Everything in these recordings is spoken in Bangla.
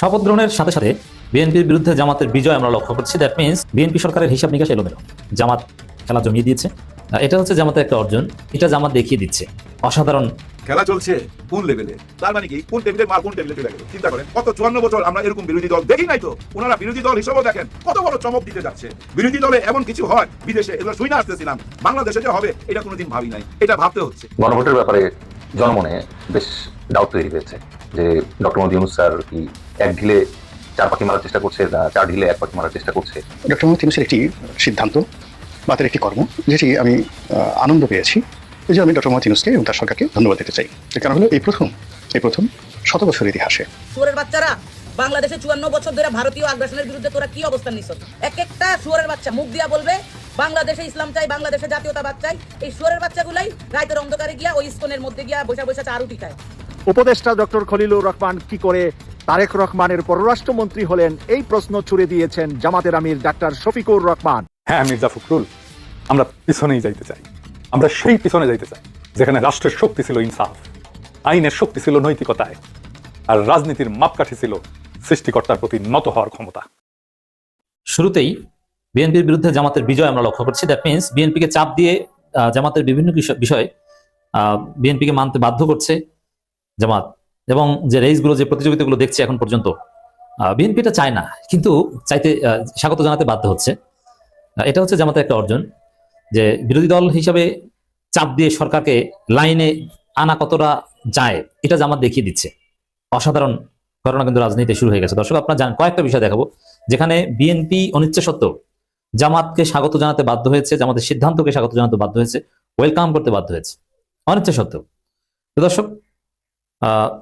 শপথ গ্রহণের সাথে সাথে বিএনপির বিরুদ্ধে জামাতের বিজয় আমরা লক্ষ্য করছি। দ্যাট মিনস বিএনপি সরকারের হিসাব নিকাশ এলোমেলো, জামাত খেলা জমিয়ে দিয়েছে। এটা হচ্ছে জামাতের একটা অর্জন, এটা জামাত দেখিয়ে দিচ্ছে অসাধারণ খেলা চলছে কোন লেভেলে, তার মানে কি কোন টেবিলের মাল কোন টেবিলে চলে গেল। চিন্তা করেন, কত 54 বছর আমরা এরকম বিরোধী দল দেখি নাই তো। ওনারা বিরোধী দল হিসেবেও দেখেন কত বড় চমক দিতে যাচ্ছে। বিরোধী দলে এমন কিছু হয় বিদেশে, এগুলো শুনে আসতেছিলাম, বাংলাদেশে যে হবে এটা কোনোদিন ভাবি নাই, এটা ভাবতে হচ্ছে। গণভোটের ব্যাপারে জনমনে বেশ ডাউট তৈরি হয়েছে যে ডক্টর মোহাম্মদ ইউনূস স্যার কি এক ঢিলে চার পাখি মারার চেষ্টা করছে, না চার ঢিলে এক পাখি মারার চেষ্টা করছে। ডক্টর মোহাম্মদ ইউনূসের একটি সিদ্ধান্ত বা তার একটি কর্ম, যেটি আমি আনন্দ পেয়েছি। এই যে আমি ডক্টর মোহাম্মদ ইউনূসকে এবং তার সরকারকে ধন্যবাদ দিতে চাই। কারণ হলো এই প্রথম 100 বছর ইতিহাসে শুয়োরের বাচ্চারা বাংলাদেশে 54 বছর ধরে ভারতীয় আগ্রাসনের বিরুদ্ধে তোরা কি অবস্থান নিছ? এক একটা শুয়োরের বাচ্চা মুখ দিয়া বলবে বাংলাদেশে ইসলাম চাই, বাংলাদেশে জাতীয়তাবাদ চাই। এই শুয়োরের বাচ্চাগুলাই রাতের অন্ধকারে গিয়া ওই ইস্কনের মধ্যে গিয়া বসে বসে চারুটি খায়। উপদেষ্টা ডক্টর খলিলুর রহমান কি করে তারেক রহমানের পররাষ্ট্রমন্ত্রী হলেন, এই প্রশ্ন ছুড়ে দিয়েছেন জামাতের আমির ডাক্তার শফিকুর রহমান। হ্যাঁ মির্জা ফখরুল, আমরা পিছনেই যাইতে চাই। আমরা সেই পিছনে যাইতে চাই যেখানে রাষ্ট্রের শক্তি ছিল ইনসাফ, আইনের শক্তি ছিল নৈতিকতায়, আর রাজনীতির মাপকাঠি ছিল সৃষ্টিকর্তার প্রতি নত হওয়ার ক্ষমতা। শুরুতেই বিএনপির বিরুদ্ধে জামাতের বিজয় আমরা লক্ষ্য করছি। দ্যাট মিনস বিএনপিকে চাপ দিয়ে জামাতের বিভিন্ন বিষয় বিএনপিকে মানতে বাধ্য করছে জামাত, এবং যে রেসগুলো, যে প্রতিযোগিতাগুলো দেখছে এখন পর্যন্ত বিএনপি এটা চায় না, কিন্তু চাইতে স্বাগত জানাতে বাধ্য হচ্ছে। এটা হচ্ছে জামাতের একটা অর্জন, যে বিরোধী দল হিসাবে চাপ দিয়ে সরকারকে লাইনে আনা কতটা যায় এটা জামাত দেখিয়ে দিচ্ছে। অসাধারণ ঘটনা কিন্তু রাজনীতিতে শুরু হয়ে গেছে। দর্শক, আপনারা জানেন, কয়েকটা বিষয় দেখাবো যেখানে বিএনপি অনিচ্ছা সত্ত্বেও জামাতকে স্বাগত জানাতে বাধ্য হয়েছে, জামাতের সিদ্ধান্তকে স্বাগত জানাতে বাধ্য হয়েছে, ওয়েলকাম করতে বাধ্য হয়েছে অনিচ্ছা সত্ত্বেও। তো দর্শক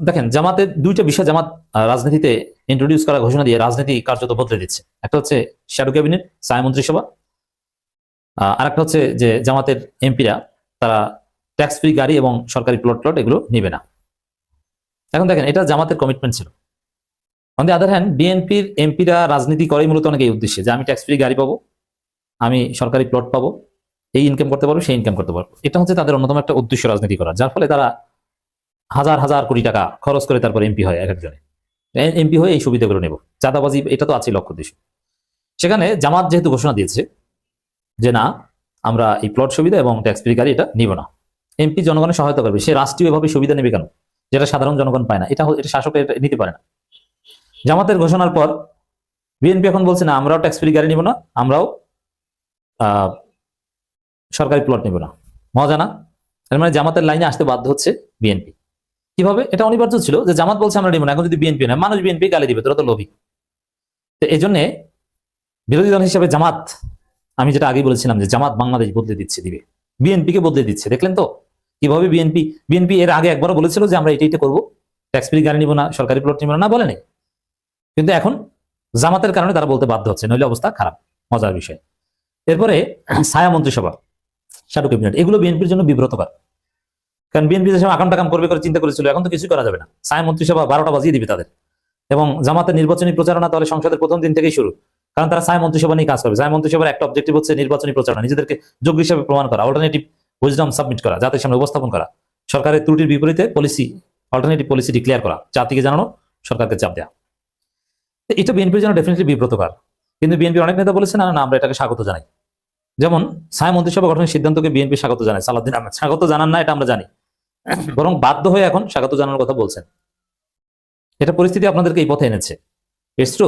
দেখেন, জামাতের দুইটা বিষয় জামাত রাজনীতিতে ইন্ট্রোডিউস করার ঘোষণা দিয়ে রাজনীতি কার্যত বদলে দিচ্ছে। একটা হচ্ছে শ্যাডো ক্যাবিনেট, ছায়া মন্ত্রিসভা, আর একটা হচ্ছে যে জামাতের এমপিরা তারা ট্যাক্স ফ্রি গাড়ি এবং সরকারি প্লট এগুলো নিবে না। এখন দেখেন, এটা জামাতের কমিটমেন্ট ছিল। অন দি আদার হ্যান্ড, বিএনপির এমপিরা রাজনীতি করে মূলত অনেক এই উদ্দেশ্যে, যে আমি ট্যাক্স ফ্রি গাড়ি পাবো, আমি সরকারি প্লট পাবো, এই ইনকাম করতে পারবো, সেই ইনকাম করতে পারবো। এটা হচ্ছে তাদের অন্যতম একটা উদ্দেশ্য রাজনীতি করার, যার ফলে তারা হাজার হাজার কোটি টাকা খরচ করে তারপর এমপি হয়। এক একজনে এমপি হয়ে এই সুবিধাগুলো নেব, চাঁদাবাজি, এটা তো আছে লক্ষ্য উদ্দেশ্য। সেখানে জামাত যেহেতু ঘোষণা দিয়েছে যে না, আমরা এই প্লট সুবিধা এবং ট্যাক্স ফ্রি গাড়ি এটা নিব না, এমপি জনগণের সহায়তা করবে, সে রাষ্ট্রীয়ভাবে সুবিধা নেবে কেন, যেটা সাধারণ জনগণ পায় না? এটা শাসক নিতে পারে না। জামাতের ঘোষণার পর বিএনপি এখন বলছে না, আমরাও ট্যাক্স ফ্রি গাড়ি নিব না, আমরাও সরকারি প্লট নিব না। মজা না? এর মানে জামাতের লাইনে আসতে বাধ্য হচ্ছে বিএনপি। কিভাবে? এটা অনিবার্য ছিল যে জামাত বলছে আমরা নিব না, এখন যদি বিএনপি নেয় মানুষ বিএনপি গালি দিবে, তোরা তো লোভী। তো এই জন্যে বিরোধী দল হিসেবে জামাত, আমি যেটা আগে বলেছিলাম যে জামাত বাংলাদেশ বদলে দিবে, বিএনপিকে বদলে দিচ্ছে। দেখলেন তো কিভাবে? বিএনপি এর আগে একবারও বলেছিল যে আমরা এটা করবো, ট্যাক্স ফ্রি গাড়ি নিব না, সরকারি প্লট নিব না, বলেনি। কিন্তু এখন জামাতের কারণে তারা বলতে বাধ্য হচ্ছে, নইলে অবস্থা খারাপ। মজার বিষয়। এরপরে ছায়া মন্ত্রিসভা, শ্যাডো ক্যাবিনেট, এগুলো বিএনপির জন্য বিব্রতকর। কারণ বিএনপি যে সময় আকাম টাকাম করবে করে চিন্তা করেছিল, এখন তো কিছু করা যাবে না। ছায়া মন্ত্রিসভা 12টা বাজিয়ে দিবে তাদের। এবং জামাতের নির্বাচনী প্রচারণা তাহলে সংসদের প্রথম দিন থেকেই শুরু, কারণ তারা ছায়া মন্ত্রিসভা নিয়ে কাজ করবে। ছায়া মন্ত্রিসভার একটা অবজেক্টিভ হচ্ছে নির্বাচনী প্রচারণা, নিজেদেরকে যোগ্য হিসেবে প্রমাণ করা, অল্টারনেটিভ উইজডম সাবমিট করা, জাতির সামনে উপস্থাপন করা, সরকারের ত্রুটির বিপরীতে পলিসি, অল্টারনেটিভ পলিসি ডিক্লেয়ার করা, জাতিকে জানানো, সরকারকে চাপ দেওয়া। এটা বিএনপির জন্য ডেফিনেটলি বিব্রতকর। কিন্তু বিএনপির অনেক নেতা বলেছে না না, আমরা এটাকে স্বাগত জানাই। যেমন ছায়া মন্ত্রিসভা গঠনের সিদ্ধান্তকে বিএনপি স্বাগত জানায়, সালাউদ্দিন আহমেদ স্বাগত জানান না, এটা আমরা জানি, বরং বাধ্য হয়ে এখন স্বাগত জানানোর কথা বলছেন। এটা পরিস্থিতি আপনাদেরকে এই পথে এনেছে। It's true.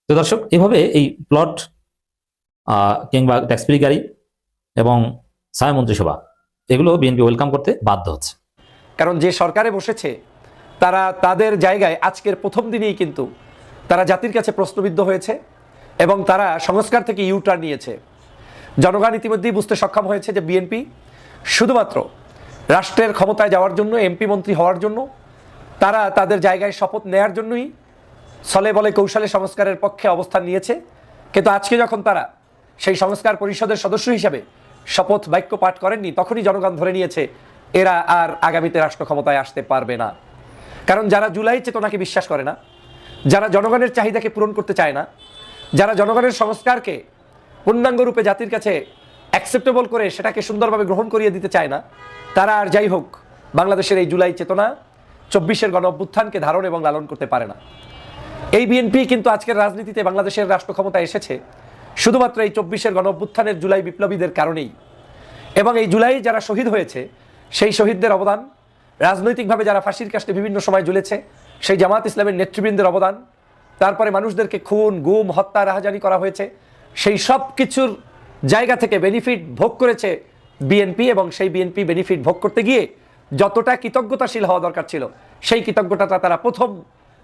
তো দর্শক, এভাবে এই প্লট কিংবা ট্যাক্স ফ্রি গাড়ি এবং ছায়া মন্ত্রিসভা, এগুলো বিএনপি ওয়েলকাম করতে বাধ্য হচ্ছে। কারণ যে সরকারে বসেছে তারা তাদের জায়গায় আজকের প্রথম দিনেই কিন্তু তারা জাতির কাছে প্রশ্নবিদ্ধ হয়েছে এবং তারা সংস্কার থেকে ইউটার্ন নিয়েছে। জনগণ ইতিমধ্যেই বুঝতে সক্ষম হয়েছে যে বিএনপি শুধুমাত্র রাষ্ট্রের ক্ষমতায় যাওয়ার জন্য, এমপি মন্ত্রী হওয়ার জন্য, তারা তাদের জায়গায় শপথ নেয়ার জন্যই ছলে বলে কৌশলে সংস্কারের পক্ষে অবস্থান নিয়েছে। কিন্তু আজকে যখন তারা সেই সংস্কার পরিষদের সদস্য হিসাবে শপথ বাক্য পাঠ করেননি, তখনই জনগণ ধরে নিয়েছে এরা আর আগামীতে রাষ্ট্র ক্ষমতায় আসতে পারবে না। কারণ যারা জুলাই চেতনাকে বিশ্বাস করে না, যারা জনগণের চাহিদাকে পূরণ করতে চায় না, যারা জনগণের সংস্কারকে পূর্ণাঙ্গ রূপে জাতির কাছে অ্যাকসেপ্টেবল করে সেটাকে সুন্দরভাবে গ্রহণ করিয়ে দিতে চায় না, তারা আর যাই হোক বাংলাদেশের এই জুলাই চেতনা 24-এর গণ অভ্যুত্থানকে ধারণ এবং লালন করতে পারে না। এই বিএনপি কিন্তু আজকের রাজনীতিতে বাংলাদেশের রাষ্ট্র ক্ষমতায় এসেছে শুধুমাত্র এই 24-এর গণঅভ্যুত্থানের জুলাই বিপ্লবীদের কারণেই। এবং এই জুলাই যারা শহীদ হয়েছে সেই শহীদদের অবদান, রাজনৈতিকভাবে যারা ফাঁসির কাস্টে বিভিন্ন সময় ঝুলেছে সেই জামাত ইসলামের নেতৃবৃন্দের অবদান, তারপরে মানুষদেরকে খুন, গুম, হত্যা, রাহাজানি করা হয়েছে, সেই সব কিছুর জায়গা থেকে বেনিফিট ভোগ করেছে বিএনপি। এবং সেই বিএনপি বেনিফিট ভোগ করতে গিয়ে যতটা কৃতজ্ঞতাশীল হওয়া দরকার ছিল সেই কৃতজ্ঞতাটা তারা প্রথম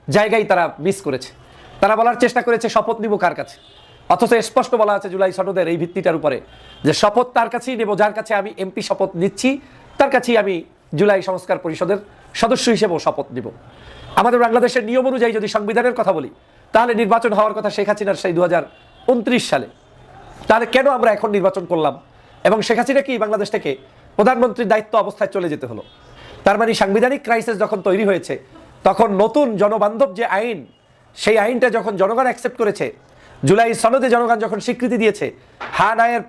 জায়গায় তারা মিস করেছে। তারা বলার চেষ্টা করেছে শপথ নিব কার কাছে, অথচ স্পষ্ট বলা আছে জুলাই সনদের এই ভিত্তিটার উপরে যে শপথ তার কাছেই নেব যার কাছে আমি এমপি শপথ নিচ্ছি, তার কাছেই আমি জুলাই সংস্কার পরিষদের সদস্য হিসেবেও শপথ নিব। আমাদের বাংলাদেশের নিয়ম অনুযায়ী যদি সংবিধানের কথা বলি তাহলে নির্বাচন হওয়ার কথা শেখ হাসিনার সেই 2029 সালে। তাহলে কেন আমরা এখন নির্বাচন করলাম এবং শেখ হাসিনা কি বাংলাদেশ থেকে প্রধানমন্ত্রীর দায়িত্ব অবস্থায় চলে যেতে হলো? তার মানে সাংবিধানিক ক্রাইসিস যখন তৈরি হয়েছে তখন নতুন জনবান্ধব যে আইন, সেই আইনটা যখন জনগণ অ্যাকসেপ্ট করেছে, জুলাই সনদে জনগণ যখন স্বীকৃতি দিয়েছে, হায়ের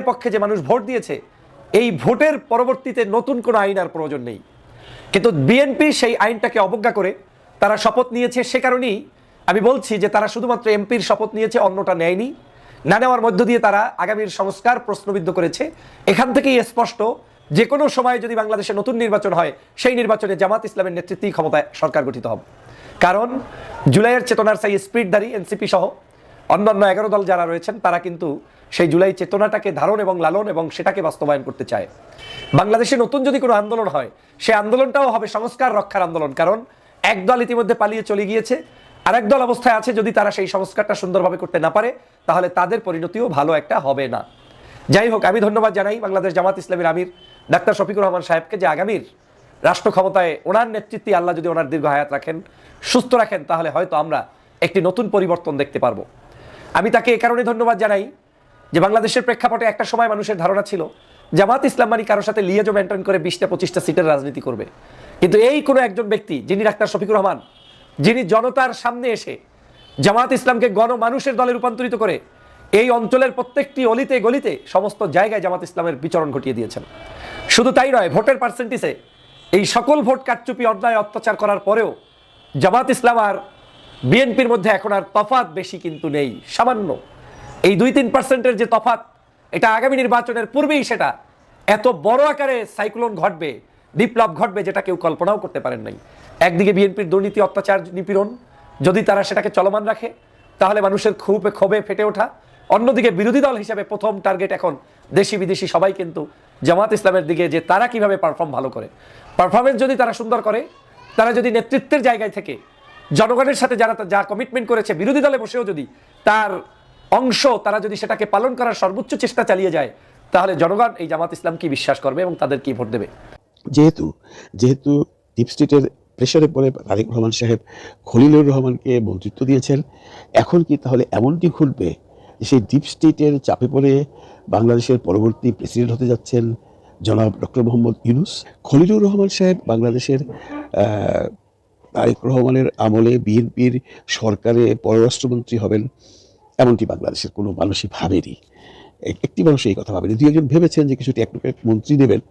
পক্ষে যে মানুষ ভোট দিয়েছে, এই ভোটের পরবর্তীতে নতুন কোনো আইন আর প্রয়োজন নেই। কিন্তু বিএনপি সেই আইনটাকে অবজ্ঞা করে তারা শপথ নিয়েছে। সে কারণেই আমি বলছি যে তারা শুধুমাত্র এমপির শপথ নিয়েছে, অন্যটা নেয়নি। না নেওয়ার মধ্য দিয়ে তারা আগামীর সংস্কার প্রশ্নবিদ্ধ করেছে। এখান থেকেই স্পষ্ট যে কোনো সময় যদি বাংলাদেশে নতুন নির্বাচন হয় সেই নির্বাচনে জামাত ইসলামের নেতৃত্বেই ক্ষমতায় সরকার গঠিত হবে। কারণ জুলাইয়ের চেতনার সেই স্পিরিটধারী এনসিপি সহ অন্যান্য 11 দল যারা রয়েছেন তারা কিন্তু সেই জুলাই চেতনাটাকে ধারণ এবং লালন এবং সেটাকে বাস্তবায়ন করতে চায়। বাংলাদেশে নতুন যদি কোনো আন্দোলন হয় সেই আন্দোলনটাও হবে সংস্কার রক্ষার আন্দোলন। কারণ একদল ইতিমধ্যে পালিয়ে চলে গিয়েছে, আরেক দল অবস্থায় আছে। যদি তারা সেই সংস্কারটা সুন্দরভাবে করতে না পারে তাহলে তাদের পরিণতিও ভালো একটা হবে না। যাই হোক, আমি ধন্যবাদ জানাই বাংলাদেশ জামাত ইসলামীর আমির ডাক্তার শফিকুর রহমান সাহেবকে যে আগামীর রাষ্ট্র ক্ষমতায় ওনার নেতৃত্বে আল্লাহ যদি ওনার দীর্ঘ হায়াত রাখেন, সুস্থ রাখেন, তাহলে হয়তো আমরা একটি নতুন পরিবর্তন দেখতে পারবো। আমি তাকে এ কারণে ধন্যবাদ জানাই যে বাংলাদেশের প্রেক্ষাপটে একটা সময় মানুষের ধারণা ছিল জামাত ইসলাম মানে কারোর সাথে লিয়াজো মেনটেন করে 20টা-25টা সিটের রাজনীতি করবে। কিন্তু এই কোনো একজন ব্যক্তি যিনি ডাক্তার শফিকুর রহমান, যিনি জনতার সামনে এসে জামাত ইসলামকে গণমানুষের দলে রূপান্তরিত করে এই অঞ্চলের প্রত্যেকটি অলিতে গলিতে সমস্ত জায়গায় জামাত ইসলামের বিচরণ ঘটিয়ে দিয়েছেন। শুধু তাই নয়, ভোটের পার্সেন্টেজে এই সকল ভোট কারচুপি, অন্যায়, অত্যাচার করার পরেও জামাত ইসলাম আর বিএনপির মধ্যে এখন আর তফাৎ বেশি কিন্তু নেই, সামান্য। এই 2-3% যে তফাৎ, এটা আগামী নির্বাচনের পূর্বেই সেটা এত বড় আকারে সাইক্লোন ঘটবে, বিপ্লব ঘটবে, যেটা কেউ কল্পনাও করতে পারেন নাই। একদিকে বিএনপির দুর্নীতি, অত্যাচার, নিপীড়ন, যদি তারা সেটাকে চলমান রাখে তাহলে মানুষের ক্ষোভে ফেটে ওঠা। অন্যদিকে বিরোধী দল হিসেবে প্রথম টার্গেট এখন দেশি বিদেশি সবাই কিন্তু জামাত ইসলামের দিকে, যে তারা কিভাবে পারফর্ম ভালো করে। পারফরমেন্স যদি তারা সুন্দর করে, তারা যদি নেতৃত্বের জায়গায় থেকে জনগণের সাথে যারা যা কমিটমেন্ট করেছে, বিরোধী দলে বসেও যদি তার অংশ তারা যদি সেটাকে পালন করার সর্বোচ্চ চেষ্টা চালিয়ে যায়, তাহলে জনগণ এই জামাত ইসলামকে বিশ্বাস করবে এবং তাদের কি ভোট দেবে। যেহেতু ডিপ স্টেটের প্রেশারে পড়ে তারেক রহমান সাহেব খলিলুর রহমানকে মন্ত্রিত্ব দিয়েছেন, এখন কি তাহলে এমনটি ঘটবে যে সেই ডিপ স্টেটের চাপে পড়ে বাংলাদেশের পরবর্তী প্রেসিডেন্ট হতে যাচ্ছেন জনাব ডক্টর মোহাম্মদ ইউনূস? খলিলুর রহমান সাহেব বাংলাদেশের তারেক রহমানের আমলে বিএনপির সরকারে পররাষ্ট্রমন্ত্রী হবেন এমনটি বাংলাদেশের কোনো মানুষই ভাবেনি। একটি মানুষ এই কথা ভাবেনি। 2-1 জন ভেবেছেন যে কিছু টেকনোক্র্যাট মন্ত্রী দেবেন,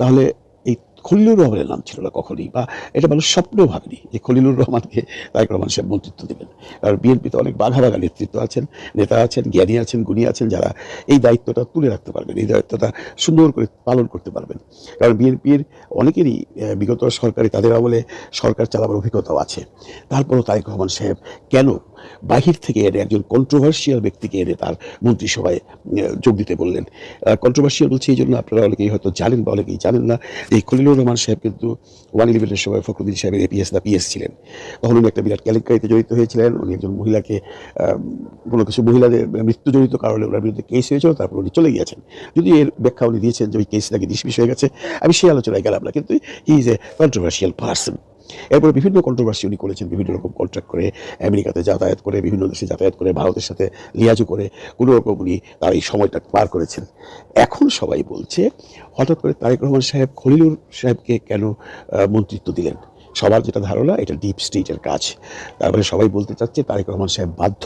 তাহলে এই খলিলুর রহমানের নাম ছিল না কখনই, বা এটা মানুষ স্বপ্নেও ভাবেনি যে খলিলুর রহমানকে তারেক রহমান সাহেব মন্ত্রিত্ব দেবেন। কারণ বিএনপিতে অনেক বাঘা নেতৃত্ব আছেন, নেতা আছেন, জ্ঞানী আছেন, গুণী আছেন, যারা এই দায়িত্বটা তুলে রাখতে পারবেন, এই দায়িত্বটা সুন্দর করে পালন করতে পারবেন। কারণ বিএনপির অনেকেরই বিগত সরকারে তাদের আমলে সরকার চালাবার অভিজ্ঞতাও আছে। তারপরও তারেক রহমান সাহেব কেন বাহির থেকে এনে একজন কন্ট্রোভার্সিয়াল ব্যক্তিকে এনে তার মন্ত্রিসভায় যোগ দিতে বললেন? কন্ট্রোভার্সিয়াল বলছি এই জন্য, আপনারা অনেকেই হয়তো জানেন বা অনেকেই জানেন না, এই খলিলুর রহমান সাহেব কিন্তু 111-এর সময় ফখরুদ্দিন সাহেবের এপিএস না পিএস ছিলেন। তখন উনি একটা বিরাট কেলেঙ্কারিতে জড়িত হয়েছিলেন। উনি একজন মহিলাকে কোনো কিছু মহিলাদের মৃত্যুজনিত কারণে ওনার বিরুদ্ধে কেস হয়েছিল, তারপর উনি চলে গিয়েছেন। যদি এর ব্যাখ্যা উনি দিয়েছেন যে ওই কেস নাকি ডিসমিস হয়ে গেছে, আমি সেই আলোচনায় গেলাম না, কিন্তু he is a controversial person. এরপরে বিভিন্ন কন্ট্রোভার্সি উনি করেছেন, বিভিন্ন রকম কন্ট্রাক্ট করে, আমেরিকাতে যাতায়াত করে, বিভিন্ন দেশে যাতায়াত করে, ভারতের সাথে লিয়াজু করে কোনো রকম উনি তার এই সময়টা পার করেছেন। এখন সবাই বলছে হঠাৎ করে তারেক রহমান সাহেব খলিলুর সাহেবকে কেন মন্ত্রিত্ব দিলেন? সবার যেটা ধারণা এটা ডিপ স্টেটের কাজ। তারপরে সবাই বলতে চাচ্ছে তারেক রহমান সাহেব বাধ্য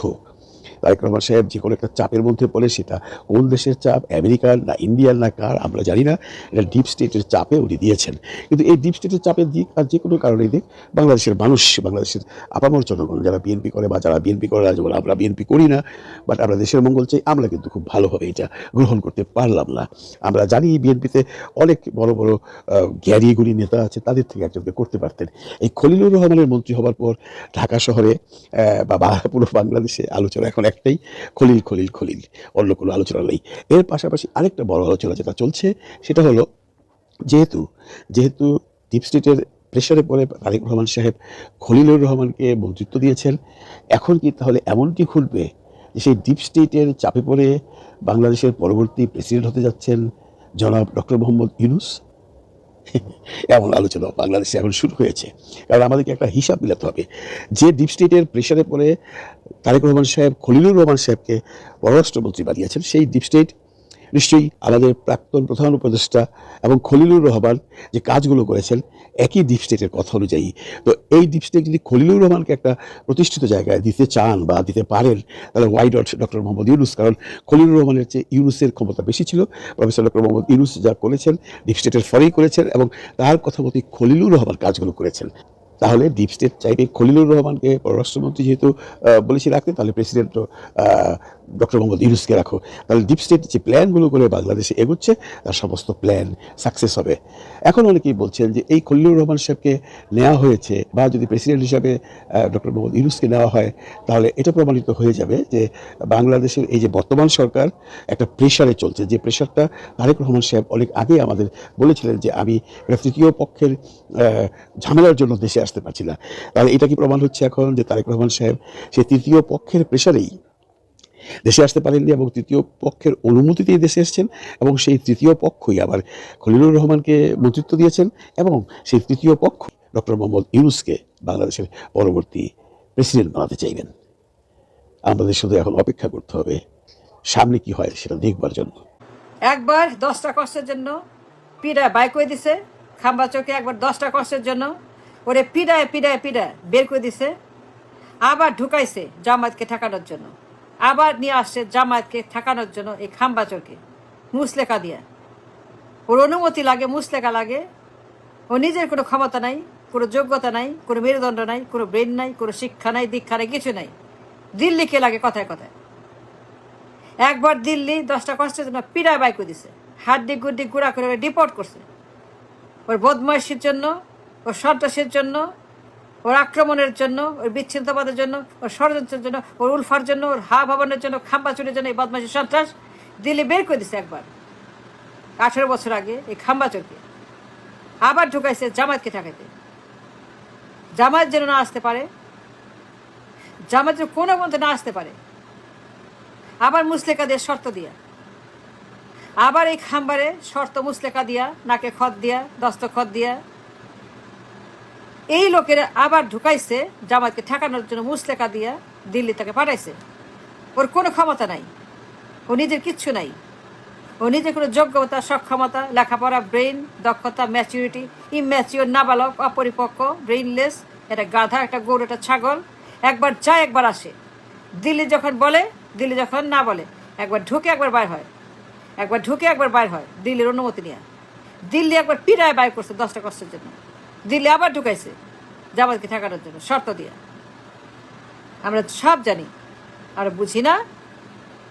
তারেক রহমান সাহেব যে কোনো একটা চাপের মধ্যে পড়ে, সেটা কোন দেশের চাপ, আমেরিকার না ইন্ডিয়ার না কার আমরা জানি না, এটা ডিপ স্টেটের চাপে উনি দিয়েছেন। কিন্তু এই ডিপ স্টেটের চাপের দিক আর যে কোনো কারণেই দিক, বাংলাদেশের মানুষ, বাংলাদেশের আপামর জনগণ যারা বিএনপি করে বা যারা বিএনপি করে না, যেমন আমরা বিএনপি করি না, বাট আমরা দেশের মঙ্গল চাই, আমরা কিন্তু খুব ভালোভাবে এটা গ্রহণ করতে পারলাম না। আমরা জানি বিএনপিতে অনেক বড় বড় জ্ঞানী গুণী নেতা আছে, তাদের থেকে একজনকে করতে পারতেন। এই খলিলুর রহমানের মন্ত্রী হবার পর ঢাকা শহরে বা পুরো বাংলাদেশে আলোচনা এখন একটাই, খলিল খলিল খলিল, অন্য কোনো আলোচনা নেই। এর পাশাপাশি আরেকটা বড় আলোচনা যেটা চলছে সেটা হলো, যেহেতু ডিপ স্টেটের প্রেশারে পড়ে তারেক রহমান সাহেব খলিলুর রহমানকে মন্ত্রিত্ব দিয়েছেন, এখন কি তাহলে এমনটি ঘটবে যে সেই ডিপ স্টেটের চাপে পড়ে বাংলাদেশের পরবর্তী প্রেসিডেন্ট হতে যাচ্ছেন জনাব ডক্টর মোহাম্মদ ইউনূস? এমন আলোচনা বাংলাদেশে এখন শুরু হয়েছে। কারণ আমাদেরকে একটা হিসাব মিলাতে হবে, যে ডিপ স্টেটের প্রেশারে পড়ে তারেক রহমান সাহেব খলিলুর রহমান সাহেবকে পররাষ্ট্রমন্ত্রী বানিয়েছেন, সেই ডিপ স্টেট নিশ্চয়ই আমাদের প্রাক্তন প্রধান উপদেষ্টা এবং খলিলুর রহমান যে কাজগুলো করেছেন একই ডিপ স্টেটের কথা অনুযায়ী। তো এই ডিপ স্টেট যদি খলিলুর রহমানকে একটা প্রতিষ্ঠিত জায়গায় দিতে চান বা দিতে পারেন, তাহলে why not doctor Mohammad Yunus? কারণ খলিলুর রহমানের চেয়ে ইউনূসের ক্ষমতা বেশি ছিল। প্রফেসর ডক্টর মোহাম্মদ ইউনূস যা করেছেন ডিপ স্টেটের ফরেই করেছেন, এবং তার কথা মতোই খলিলুর রহমান কাজগুলো করেছেন। তাহলে ডিপ স্টেট চাইবে খলিলুর রহমানকে পররাষ্ট্রমন্ত্রী যেহেতু বলেছি রাখতে, তাহলে প্রেসিডেন্টও ডক্টর মোহাম্মদ ইউনূসকে রাখো। তাহলে ডিপ স্টেট যে প্ল্যানগুলো করে বাংলাদেশে এগোচ্ছে, তার সমস্ত প্ল্যান সাকসেস হবে। এখন অনেকেই বলছেন যে এই খলিলুর রহমান সাহেবকে নেওয়া হয়েছে, বা যদি প্রেসিডেন্ট হিসাবে ডক্টর মোহাম্মদ ইউনূসকে নেওয়া হয়, তাহলে এটা প্রমাণিত হয়ে যাবে যে বাংলাদেশের এই যে বর্তমান সরকার একটা প্রেশারে চলছে, যে প্রেশারটা তারেক রহমান সাহেব অনেক আগে আমাদের বলেছিলেন যে আমি একটা তৃতীয় পক্ষের ঝামেলার জন্য দেশে আসতে পারছি না। তাহলে এটা কি প্রমাণ হচ্ছে এখন যে তারেক রহমান সাহেব সেই তৃতীয় পক্ষের প্রেশারেই দেশে আসতে পারেননি, এবং তৃতীয় পক্ষের অনুমতিতেই দেশে এসেছেন, এবং সেই তৃতীয় পক্ষই আবার খলিলুর রহমানকে মন্ত্রিত্ব দিয়েছেন, এবং সেই তৃতীয় পক্ষ ডক্টর মোহাম্মদ ইউনূসকে বাংলাদেশের পরবর্তী প্রেসিডেন্ট বানাতে চাইবেন। আমাদের শুধু এখন অপেক্ষা করতে হবে সামনে কি হয় সেটা দেখবার জন্য। একবার 10টা কষ্টের জন্য পিড়ায় বাইক করে দিছে, খাম্বা চোখে একবার 10টা কষ্টের জন্য ওরে পিড়ায় পিড়ায় পিড়ায় বের করে দিছে, আবার ঢুকাইছে জামায়াতকে ঠেকানোর জন্য, আবার নিয়ে আসছে জামায়াতকে ঠেকানোর জন্য এই খাম্বা চোখে মুসলেখা দিয়া। ওর অনুমতি লাগে, মুসলেখা লাগে। ও নিজের কোনো ক্ষমতা নাই, কোনো যোগ্যতা নাই, কোনো মেরুদণ্ড নাই, কোনো ব্রেন নাই, কোনো শিক্ষা নাই, দীক্ষা নাই, কিছু নাই। দিল্লিকে লাগে কথায় কথায়। একবার দিল্লি 10টা কষ্টের জন্য পিড়ায় বাইক করে দিছে, হাড্ডি গুড্ডি গুঁড়া করে ডিপোর্ট করছে। ওর বদমাইশির জন্য, ওর সন্ত্রাসের জন্য, ওর আক্রমণের জন্য, ওর বিচ্ছিন্নতাবাদের জন্য, ওর ষড়যন্ত্রের জন্য, ওর উলফার জন্য, ওর হা ভবনের জন্য, খাম্বা চুরির জন্য এই বদমাইশি সন্ত্রাস দিল্লি বের করে দিছে একবার 18 বছর আগে এই খাম্বা চোরকে। আবার ঢুকাইছে জামায়াতকে ঠেকাইতে। জামায়াত যেন না আসতে পারে, জামায়াত যেন কোনো মন্ত্রে না আসতে পারে। আবার মুসলেখা দিয়ে শর্ত দিয়া, আবার এই খাম্বারে শর্ত মুসলেখা দিয়া, নাকে খত দিয়া, দস্তখত দিয়া এই লোকেরা আবার ঢুকাইছে জামায়াতকে ঠেকানোর জন্য, মুসলেখা দিয়া দিল্লি থেকে পাঠাইছে। ওর কোনো ক্ষমতা নাই, ও নিজের কিচ্ছু নাই, ও নিজের কোনো যোগ্যতা, সক্ষমতা, লেখাপড়া, ব্রেন, দক্ষতা, ম্যাচুরিটি, ইম্যাচিওর, নাবালক, অপরিপক্ক, ব্রেইনলেস, এটা গাধা, একটা গরু, একটা ছাগল। একবার যায় একবার আসে। দিল্লি যখন বলে, দিল্লি যখন না বলে, একবার ঢুকে একবার বাইর হয়, একবার ঢুকে একবার বাইর হয় দিল্লির অনুমতি নিয়ে। দিল্লি একবার পিড়ায় বাইর করছে 10টা কষ্টের জন্য, দিল্লি আবার ঢুকাইছে জামায়াতকে ঠেকানোর জন্য শর্ত দিয়া। আমরা সব জানি, আমরা বুঝি না,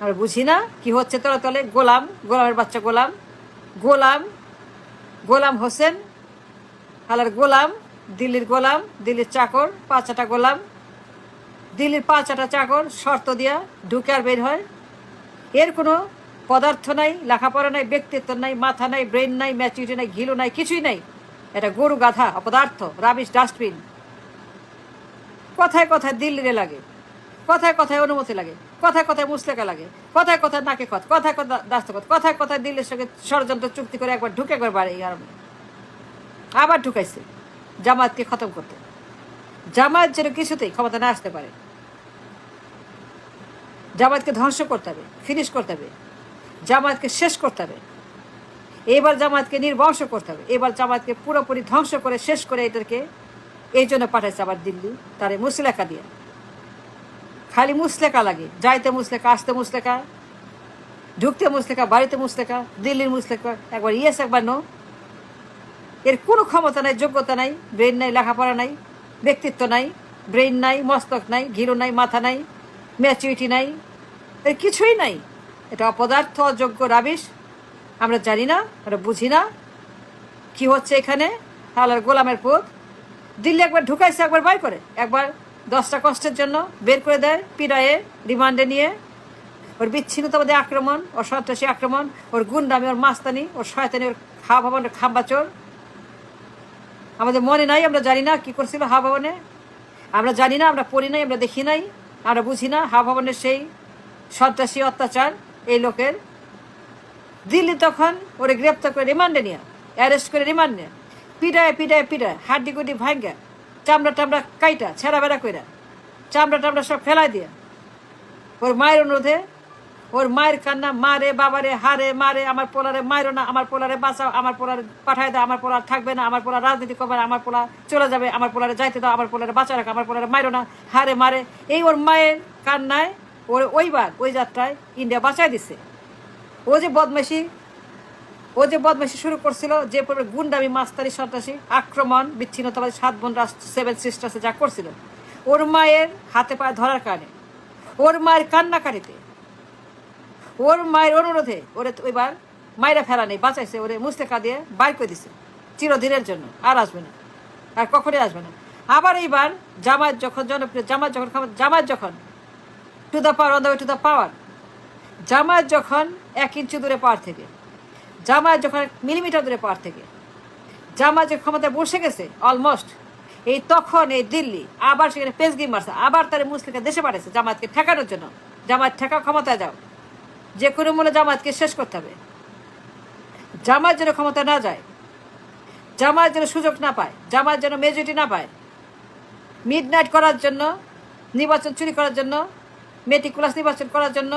আমরা বুঝি না কি হচ্ছে তলে তলে। গোলাম, গোলামের বাচ্চা গোলাম, গোলাম, গোলাম হোসেন হালার গোলাম, দিল্লির গোলাম, দিল্লির চাকর, 5টা গোলাম, দিল্লির 5টা চাকর শর্ত দিয়া ঢুকে আর বের হয়। এর কোনো পদার্থ নাই, লেখাপড়া নাই, ব্যক্তিত্ব নাই, মাথা নাই, ব্রেন নাই, ম্যাচুরিটি নাই, ঘিলু নাই, কিছুই নাই। এটা গরু, গাধা, অপদার্থ, রাবিশ, ডাস্টবিন। কথায় কথায় দিল্লিরে লাগে, কথায় কথায় অনুমতি লাগে, কথায় কথায় মুসলেখা লাগে, কথায় কথায় নাকে খত, কথায় কথা দাস্তখত, কথায় কথায় দিল্লির সঙ্গে ষড়যন্ত্র চুক্তি করে একবার ঢুকে একবার বাড়ি আবার ঢুকাইছে জামায়াতকে খতম করতে। জামায়াত যেন কিছুতেই ক্ষমতা না আসতে পারে। জামায়াতকে ধ্বংস করতে হবে, ফিনিশ করতে হবে, জামায়াতকে শেষ করতে হবে। এবার জামায়াতকে নির্বংশ করতে হবে, এবার জামায়াতকে পুরোপুরি ধ্বংস করে শেষ করে এটাকে এই জন্য পাঠাইছে আবার দিল্লি, তার মুসলেখা দিয়ে। খালি মুসলেকা লাগে, যাইতে মুসলেকা, আসতে মুসলেকা, ঢুকতে মুসলেকা, বাড়িতে মুসলেকা, দিল্লির মুসলেকা, একবার ইয়েস একবার নো। এর কোনো ক্ষমতা নাই, যোগ্যতা নাই, ব্রেন নাই, লেখাপড়া নাই, ব্যক্তিত্ব নাই, ব্রেন নাই, মস্তক নাই, ঘিরো নাই, মাথা নাই, ম্যাচুরিটি নাই, এর কিছুই নাই। এটা অপদার্থ, অযোগ্য, রাবিশ। আমরা জানি না, আমরা বুঝি না কি হচ্ছে এখানে। হালার গোলামের পুত। দিল্লি একবার ঢুকাইছে, একবার বাই করে, একবার 10টা কষ্টের জন্য বের করে দেয়, পিড়ায়ে রিমান্ডে নিয়ে। ওর বিচ্ছিন্নতাবাদী আক্রমণ, ওর সন্ত্রাসী আক্রমণ, ওর গুন্ডামি, ওর মাস্তানি, ওর শয়তানি, ওর হাওয়া ভবনের খাম্বাচোর। আমাদের মনে নাই, আমরা জানি না কি করছিল হাওয়া ভবনে, আমরা জানি না, আমরা পড়ি নাই, আমরা দেখি নাই, আমরা বুঝি না হাওয়া ভবনের সেই সন্ত্রাসী অত্যাচার এই লোকের। দিল্লি তখন ওরে গ্রেপ্তার করে রিমান্ডে নিয়ে, অ্যারেস্ট করে রিমান্ড নিয়ে, পিটায় পিটায় পিটায়, হাড্ডি গুড্ডি ভাঙ্গা, চামড়া টামড়া কাইটা ছেঁড়া বেড়া কইরা, চামড়া টামড়া সব ফেলাই দিয়ে, ওর মায়ের অনুরোধে, ওর মায়ের কান্না, মারে বাবারে, হারে মারে, আমার পোলারে মায়েরও না, আমার পোলারে বাঁচাও, আমার পোলারে পাঠায় দাও, আমার পোলার থাকবে না, আমার পোলার রাজনীতি করবে না, আমার পোলা চলে যাবে, আমার পোলারে যাইতে দাও, আমার পোলারে বাঁচা রাখো, আমার পোলারে মায়েরও না, হারে মারে। এই ওর মায়ের কান্নায় ওর ওইবার ওই যাত্রায় ইন্ডিয়া বাঁচাই দিছে। ও যে বদমাইশি শুরু করছিল, যে গুন্ডামি, মাস্তারি, সন্ত্রাসী আক্রমণ, বিচ্ছিন্নতাবাদী 7 বোন রাষ্ট্র, 7 সিস্টার্সে যা করছিল, ওর মায়ের হাতে পায়ে ধরার কারণে, ওর মায়ের কান্নাকারিতে, ওর মায়ের অনুরোধে ওরে এবার মায়েরা ফেলা নেই, বাঁচাইছে, ওরে মুস্তেকা দিয়ে বাইর করে দিছে চিরদিনের জন্য। আর আসবে না, আর কখনই আসবে না। আবার এইবার জামায়াত যখন জনপ্রিয়, জামায়াত যখন to the power, on the way to the power, Jamaat যখন 1 ইঞ্চি দূরে পাওয়ার থেকে, জামায়াত যখন 1 মিলিমিটার দূরে পাওয়ার থেকে, জামায়াত যে ক্ষমতায় বসে গেছে অলমোস্ট, এই তখন এই দিল্লি আবার সেখানে পেজগি মারছে, আবার তার মুসলিমকে দেশে পাঠাইছে জামায়াতকে ঠেকানোর জন্য। জামায়াত ঠেকাও, ক্ষমতায় যাও, যে কোনো মূল্যে জামায়াতকে শেষ করতে হবে। জামায়াত যেন ক্ষমতা না যায়, জামায়াত যেন সুযোগ না পায়, জামায়াত যেন মেজরিটি না পায়, মিডনাইট করার জন্য, নির্বাচন চুরি করার জন্য, মেটিকুলাস নির্বাচন করার জন্য,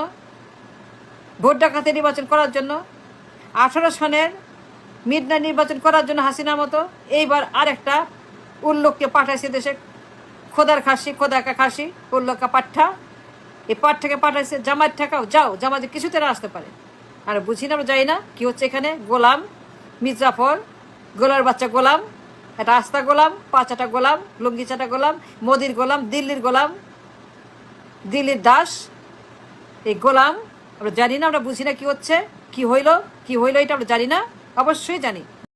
ভোট ডাকাতি নির্বাচন করার জন্য, 18 সনের মিডনাইট নির্বাচন করার জন্য হাসিনার মতো এইবার আরেকটা উল্লোককে পাঠাইছে দেশে, খোদার খাসি, খোদাকা খাসি, উল্লোকা পাঠা, এই পাঠটাকে পাঠাইছে। জামায়াত ঠেকাও, যাও, জামায়াত কিছুতে না আসতে পারে। আর বুঝি না, আমরা যাই না কি হচ্ছে এখানে। গোলাম মির্জাফর, গোলার বাচ্চা গোলাম, একটা আস্তা গোলাম, পাঁচাটা গোলাম, লুঙ্গি চাটা গোলাম, মোদির গোলাম, দিল্লির গোলাম, দিল্লির দাস, এই গোলাম। আমরা জানি না, আমরা বুঝি না কি হচ্ছে, কি হইলো এটা আমরা জানি না, অবশ্যই জানি।